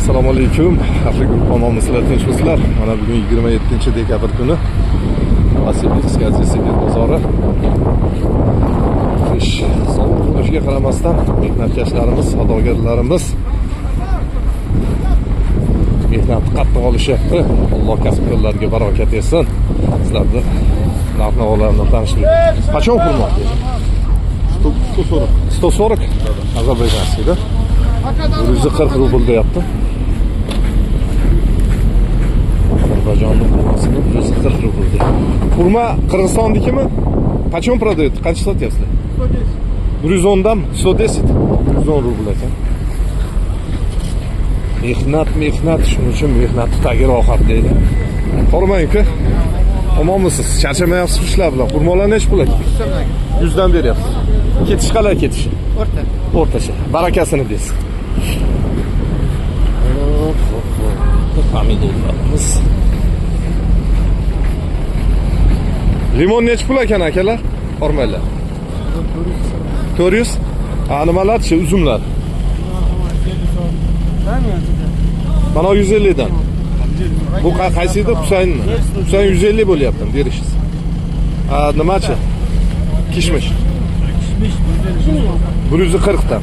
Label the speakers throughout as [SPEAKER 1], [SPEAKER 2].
[SPEAKER 1] Assalomu alaykum. Afrika tomonmisizlar, tinchmisizlar? Mana bugun 27-dekabr kuni Vasilievskiy Azizbek bozori. Ish sovuq bo'lishiga qaramasdan mehnatkashlarimiz, savdogarlarimiz mehnatni qattiq olishyapti. Alloh kasb-ko'rlarga barokat bersin. Sizlarni narx-navolarni tanishtirib. Qachon qurmoq? 140. Ozarbayjonskiyda 140 rubl deyapti. Ozarbayjonning qurmasini 140 rubl deyapti. Qurma Qirg'izistonnikimi? Qachon продают? Qancha sotyapsizlar? 110 dan 110. 110 rubl ekan. Mehnat, shuning uchun mehnatni tagi rohat deydi. Qormang-ku. Omonmisiz? Charchamayapsiz ishlar bilan. Qurmolar nech pul ekan? 100 dan beryapsiz. Ketish qalay ketishi? O'rtacha. Barakasini bersin. Pomidorlarimiz. Limon nech pul ekan akalar? Qormaylar. 400. Nimalar-chi, uzumlar? Mana 150 dan. Bu qaysi edi? Husaynmi? Husayn 150 bo'lyapti, berishingiz. Nimachi? Kishmish. 140 dan.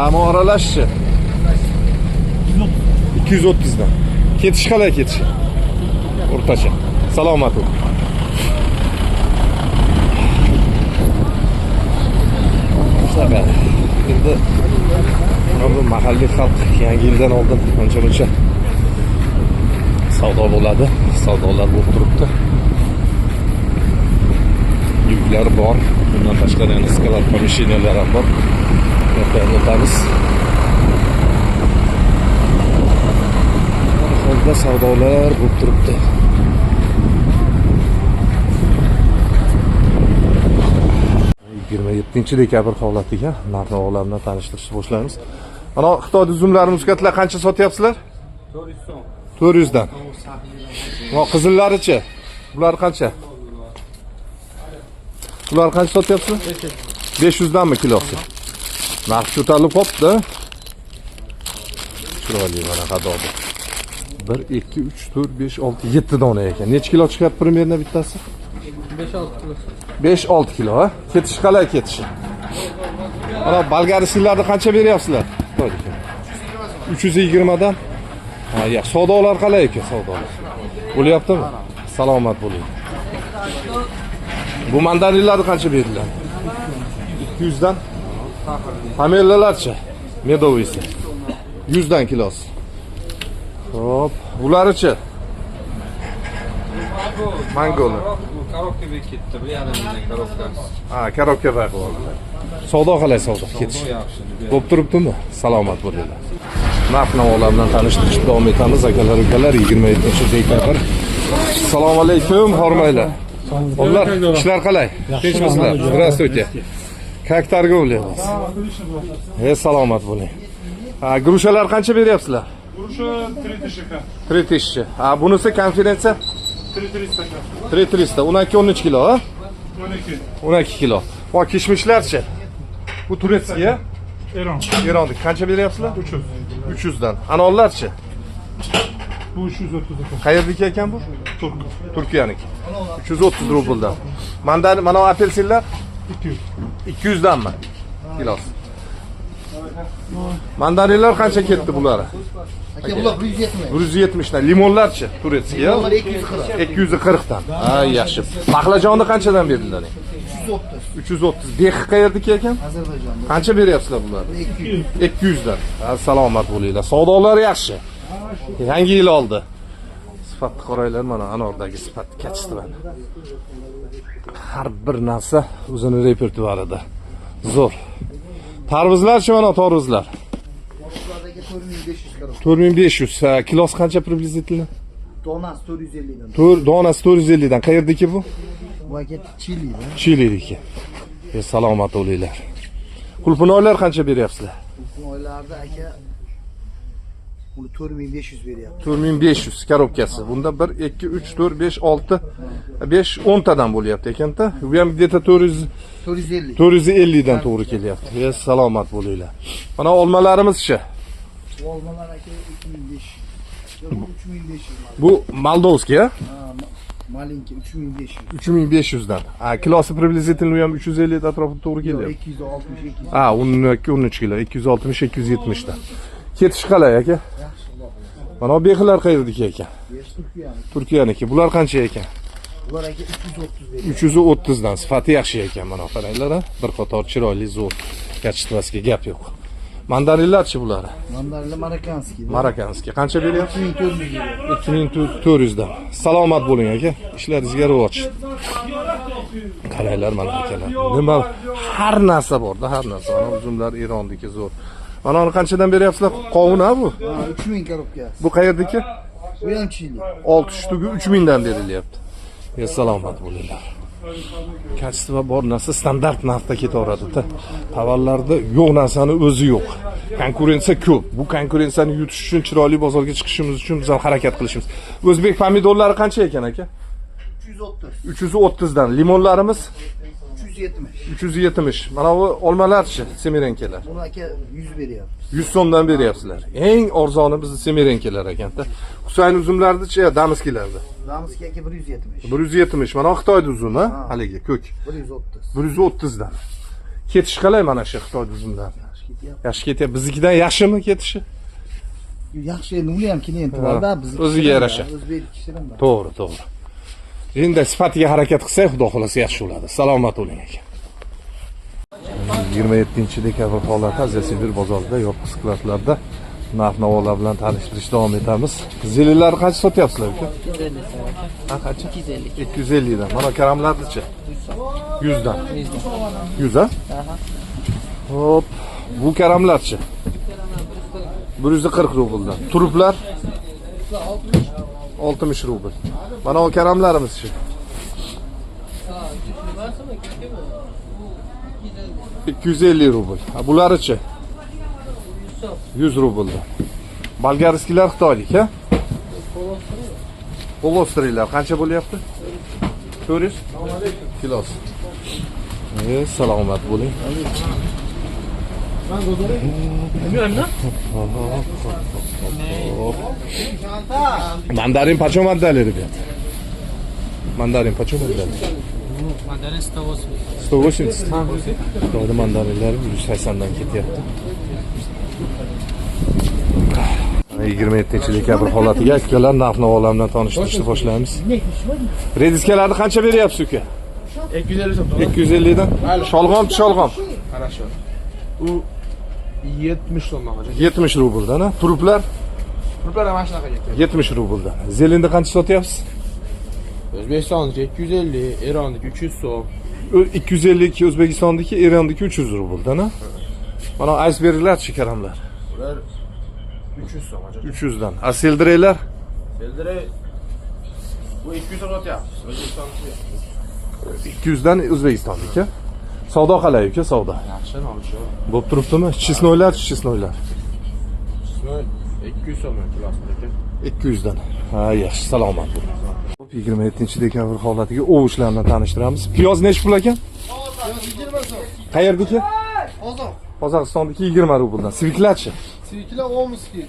[SPEAKER 1] Ammo aralashchi 230 dan. Ketish qalay ketish? O'rtacha. Salomat bo'ling. Shunaqa. Endi bu mahalliy xalq yangi yildan oldin ancha-muncha savdo bo'ladi. Savdolar bo'lib turibdi. Yuklar bor. Bundan tashqari yana sklad pomeshcheniyalar ham bor. O'tamiz. Holda savdolar bo'lib turibdi. dekabr holatiga narx-navolarni tanishtirishni boshlaymiz. Mana Xitoy uzumlari, muskatlar qancha sotyapsizlar? 400 dan. Va qizillarichi? Bular qancha? Bular qancha sotyapsizlar? 500 danmi kilosi? Narx ko'tarilib qopti. Chiroyli mana qadoqda. 1 2 3 4 5 6 7 dona ekan. Necha kilo chiqadi примерно bittasi?
[SPEAKER 2] 5-6 kilo.
[SPEAKER 1] 5-6 kilo, ha? Ketish qalay ketishi? Mana bolgariylarni qancha beryapsizlar? 320 dan. Ha, yaxshi. Savdolar qalay ekan, savdolar? Bo'lyaptimi? Salomat bo'ling. Bu mandarinlarni qancha beriladi? 200 dan. Pomellalarchi? Medovisi. 100 dan kilosi. Hop, bularichi? Mangolar.
[SPEAKER 2] Korobkaga ketdi, bu yarimdan korobkasi.
[SPEAKER 1] Ha, korobka bor. Savdo qalay savdo? Ketish. Bo'p turibdimi? Salomat bo'linglar. Narx-navolardan tanishtirishni davom etamiz, akalar, ukalar. 27-dekabr. Assalomu alaykum, hormaylar. Onlar ishlar qalay? Tinchmisizlar? Здравствуйте. Как торговля у вас? Salomat bo'ling. Ha, grushalar qancha beryapsizlar?
[SPEAKER 3] Grusha 3000.
[SPEAKER 1] 3000. Ha, bunisi konferensiya
[SPEAKER 3] 3300.
[SPEAKER 1] 300. 12 kilo, ha?
[SPEAKER 3] 12.
[SPEAKER 1] 12 kilo. Va kishmishlarchi? Bu Turkiya?
[SPEAKER 3] Eron.
[SPEAKER 1] Eronlik. Qancha beryapsizlar?
[SPEAKER 3] 300.
[SPEAKER 1] 300 dan. Anollarchi?
[SPEAKER 3] Bu 330 ekan.
[SPEAKER 1] Qayerdiki ekan bu?
[SPEAKER 3] Turk.
[SPEAKER 1] Turkiyaniki. 330 rubldan. Mandarin, mana apelsinlar
[SPEAKER 3] 200.
[SPEAKER 1] 200 danmi? Kilosi. Mandarinlar qancha ketdi bular?
[SPEAKER 4] Aka bular 170.
[SPEAKER 1] 170 dan. Limonlarchi? Turkiya?
[SPEAKER 4] Limonlar 240.
[SPEAKER 1] 240 dan. Ha, yaxshi. Baqlajonni qanchadan berdilar?
[SPEAKER 4] 330.
[SPEAKER 1] 330. Behi qayerdiki ekan?
[SPEAKER 4] Ozarbayjonda.
[SPEAKER 1] Qancha beryapsizlar bularni?
[SPEAKER 4] 200.
[SPEAKER 1] 200 dan. Ha, salomat bo'linglar. Savdolar yaxshi. Yangi yil oldi. Sifatni qaranglar, mana anordagi sifatni kechdi mana. Har bir narsa o'zini repertuarida. Zo'r. Tarvuzlarchi mana tarvuzlar?
[SPEAKER 4] Boshlardagi 4500 korobka.
[SPEAKER 1] 4500. Kilosi qancha приблизительно?
[SPEAKER 4] Donasi 450 dan.
[SPEAKER 1] Donasi 450 dan. Qayerdiki bu?
[SPEAKER 4] Bu aka Chilidan.
[SPEAKER 1] Chilidiki. Salomat bo'linglar. Qulpunoylar qancha beryapsizlar?
[SPEAKER 4] Oylarda aka buni 4500 beryapti.
[SPEAKER 1] 4500 korobkasi. Bunda 1 2 3 4 5 6 5 10 tadan bo'lyapti ekan-da. Bu ham где-то 400
[SPEAKER 4] 450.
[SPEAKER 1] 450 dan to'g'ri kelyapti. Salomat bo'linglar. Mana olmalarimiz-chi?
[SPEAKER 4] Bu olmalar aka 2500. Ya bu 3500 mal.
[SPEAKER 1] Bu Moldovskiy, ha?
[SPEAKER 4] Ha, malinki 3500.
[SPEAKER 1] 3500 dan. Ha, kilosi приблизительно ham 350 atrofida to'g'ri
[SPEAKER 4] Yok,
[SPEAKER 1] kelyapti.
[SPEAKER 4] 260 200.
[SPEAKER 1] Ha, 13 kilo, 260 270 dan. Ketish qalay aka?
[SPEAKER 4] Yaxshi Xudo xohlasa.
[SPEAKER 1] Mana bu behilar qayerdiki ekan?
[SPEAKER 4] Turkiyani.
[SPEAKER 1] Turkiyaniki. Bular qancha ekan?
[SPEAKER 4] Bular aka 330 veriyor.
[SPEAKER 1] 330 dan. Sifati yaxshi ekan mana qaranglar, ha. Bir qator chiroyli zo'r. Kachitvaskiga gap yo'q. Mandarinlarchi bular?
[SPEAKER 4] Mandarla Marakanskiy.
[SPEAKER 1] Marakanskiy. Qancha beryapsiz?
[SPEAKER 4] 2400 veriyor.
[SPEAKER 1] 2400 dan. Salomat bo'ling aka. Ishlaringizga rivoj. Qaranglar mana akalar. Nima har narsa borda, har narsa. Mana uzumlar Eronniki zo'r. Mana uni qanchadan beryapsizlar? Qovun ha bu?
[SPEAKER 4] Ha, 3000 korobka.
[SPEAKER 1] Bu qayerdiki?
[SPEAKER 4] Bu ham Chili.
[SPEAKER 1] 6 shtugi 3000 dan berilyapti. Salomat bo'linglar. Kachitva bor narsa standart narxda ketaveradi-da. Tavallarda yo'q narsani o'zi yo'q. Konkurensiya ko'p. Bu konkurensiyani yutish uchun chiroyli bozorga chiqishimiz uchun biz ham harakat qilishimiz. O'zbek pomidorlari qancha ekan aka?
[SPEAKER 4] 330.
[SPEAKER 1] 330 dan. Limonlarimiz
[SPEAKER 4] 370.
[SPEAKER 1] 370. Mana bu olmalarchi, semirenkalar.
[SPEAKER 4] Bunu aka 100 veriyor.
[SPEAKER 1] 100 so'mdan beryapsizlar. Eng arzoni bizning semirenkalar ekan-da. Husayn uzumlarni-chi, damiskilarda.
[SPEAKER 4] Ramski aka 170.
[SPEAKER 1] 170. Mana Xitoyda uzum, ha? Haligi ko'k.
[SPEAKER 4] 130.
[SPEAKER 1] 130 dan. Ketish qalay mana shu Xitoy uzumlari? Yaxshi ketyapti. Biznikidan yaxshimi ketishi?
[SPEAKER 4] Yaxshi endi uni ham klienti bor-da, bizniki.
[SPEAKER 1] O'ziga yarasha.
[SPEAKER 4] O'zbek kishidan bor.
[SPEAKER 1] To'g'ri, to'g'ri. Endi sifatiga harakat qilsak, xudo xolasa yaxshi bo'ladi. Salomat bo'ling aka. 27-dekabr holati Azizsibir bozorida yopiq skladlarda narx-navolar bilan tanishtirish davom etamiz. Zelilarni qancha sotyapsizlar aka?
[SPEAKER 5] 250 so'm.
[SPEAKER 1] Ha, qancha?
[SPEAKER 5] 250.
[SPEAKER 1] 250 dan. Mana karamlarni-chi? 100 dan. 100 ha?
[SPEAKER 5] Aha.
[SPEAKER 1] Hop. Bu karamlarchi? 140 rubldan. Turuplar 60 rubl. Mana o karamlarimiz-chi? 250 rubl. Ha, bulari-chi? 100 rubldan. Bolgarskilar Xitoylik, ha? Polostroylar qancha bo'lyapti? 400 kilosi. Salomat bo'ling. Mandarin почем отдали, ребят? Mandarin почем отдали?
[SPEAKER 5] Mandarin 180.
[SPEAKER 1] 180. Xitoyda mandarinlar 180 dan ketyapti. 27-dekabr holatiga akalar narx-navolar bilan tanishtirishni boshlaymiz. Rediskalarni qancha beryapsiz uka?
[SPEAKER 2] 250 so'm.
[SPEAKER 1] 250 dan. Sholg'om, sholg'om.
[SPEAKER 2] Хорошо. U 70 so'm hozir.
[SPEAKER 1] 70 rubldan, ha? Turuplar
[SPEAKER 2] Rublar ham shunaqa ketdi.
[SPEAKER 1] 70 rubldan. Zelinni qancha sotyapsiz?
[SPEAKER 2] O'zbekistonniki 250, Eronniki 300 so'm.
[SPEAKER 1] 252 O'zbekistondagi, Erondagi 300 rubldan, ha? Mana iceberglar chekaramlar.
[SPEAKER 2] Ular 300 so'm hozir.
[SPEAKER 1] 300 dan. A seldireylar
[SPEAKER 2] Eldire bu 200 so'm sotyapmiz. O'zbekistonniki.
[SPEAKER 1] 200 dan O'zbekistondagi. Savdo qalay uka, savdo?
[SPEAKER 2] Yaxshi, nolisho.
[SPEAKER 1] Bo'p turibdimi? Chisnoylar, chisnoylar.
[SPEAKER 2] So'ng 200 so'm kilosiga.
[SPEAKER 1] 200 dan. Ha, yaxshi, salomat bo'ling. 27-dekabr holatiga o'vushlar bilan tanishtiramiz. Piyoz nech pul ekan?
[SPEAKER 2] Piyoz 20 so'm.
[SPEAKER 1] Qayerdiki?
[SPEAKER 2] Qozoq.
[SPEAKER 1] Qozog'istondagi 20 rubldan. Sviklarchi?
[SPEAKER 2] Sviklar Omski.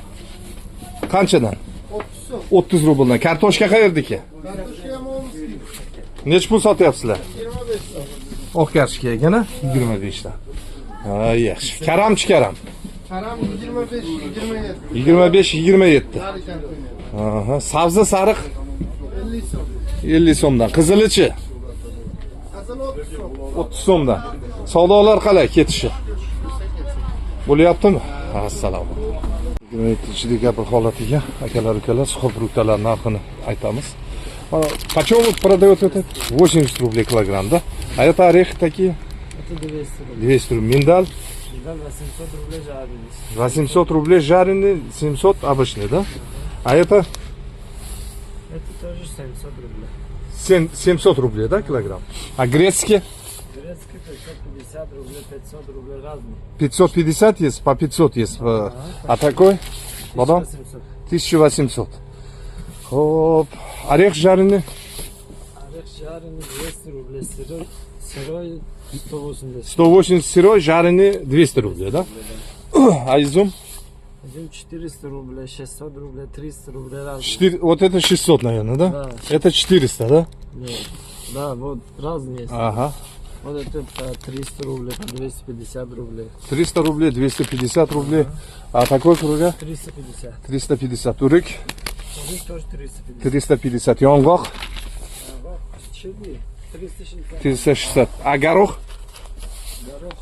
[SPEAKER 1] Qanchadan?
[SPEAKER 2] 30 so'm.
[SPEAKER 1] 30 rubldan. Kartoshka qayerdiki?
[SPEAKER 2] Kartoshka ham Omski.
[SPEAKER 1] Nech pul sotyapsizlar?
[SPEAKER 2] 25 so'm.
[SPEAKER 1] Oq kartoshka ekana 25 dan. Ha, yaxshi. Karamchi karam.
[SPEAKER 2] Karam 25, 27.
[SPEAKER 1] 25 27.
[SPEAKER 2] Harikan qo'ymaydi.
[SPEAKER 1] Aha, sabzi sariq
[SPEAKER 2] 50 so'm.
[SPEAKER 1] 50 so'mdan. Qizilichi
[SPEAKER 2] Qizil 30 so'm.
[SPEAKER 1] 30 so'mdan. Savdolar qalay ketishi? Bo'lyaptimi? Assalomu alaykum. 27-dekabr holatiga akalar ukalar suxopruktalar narxini aytamiz. Почем вот продает этот? 80 рублей килограмм, да? А это орехи такие?
[SPEAKER 5] Это 200 рублей.
[SPEAKER 1] 200 рублей. Миндаль?
[SPEAKER 5] Да, 800 рублей жареный.
[SPEAKER 1] 800 рублей жареный, 700 обычный, да? А это
[SPEAKER 5] Это тоже 700 рублей.
[SPEAKER 1] 700 рублей, да, килограмм? А грецкий?
[SPEAKER 5] Турецкий 550 рублей, 500 рублей разный.
[SPEAKER 1] 550 есть, по 500 есть. А такой? Бадам?
[SPEAKER 5] 800.
[SPEAKER 1] 1800. Хоп. Орех жареный?
[SPEAKER 5] Орех жареный 200 рублей, сырой 180.
[SPEAKER 1] 180 сырой, жареный 200 рублей, да? А изюм?
[SPEAKER 5] Изюм 400 рублей, 600 рублей, 300 рублей разные.
[SPEAKER 1] Вот это 600, наверное, да?
[SPEAKER 5] Да.
[SPEAKER 1] Это 400, да?
[SPEAKER 5] Нет. Да, вот разные есть.
[SPEAKER 1] Ага.
[SPEAKER 5] Вот это по 300 рублей, по 250 рублей.
[SPEAKER 1] 300 рублей, 250 рублей. А такой круга?
[SPEAKER 5] 350.
[SPEAKER 1] 350. Турик?
[SPEAKER 5] Здесь тоже 350.
[SPEAKER 1] 350. Yong'oq?
[SPEAKER 5] Вот, чили 360.
[SPEAKER 1] 360. А горох?
[SPEAKER 5] Горох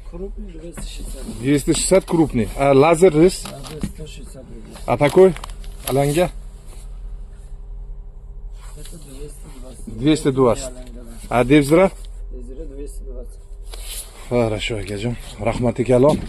[SPEAKER 5] крупный 260.
[SPEAKER 1] 260 крупный. А лазер рис?
[SPEAKER 5] А здесь 160 рублей.
[SPEAKER 1] А такой? Аланга?
[SPEAKER 5] Это 220.
[SPEAKER 1] 220.
[SPEAKER 5] Аланга, да.
[SPEAKER 1] А девзра?
[SPEAKER 5] Дезире 220.
[SPEAKER 1] Хорошо, akajon. Rahmat kalom.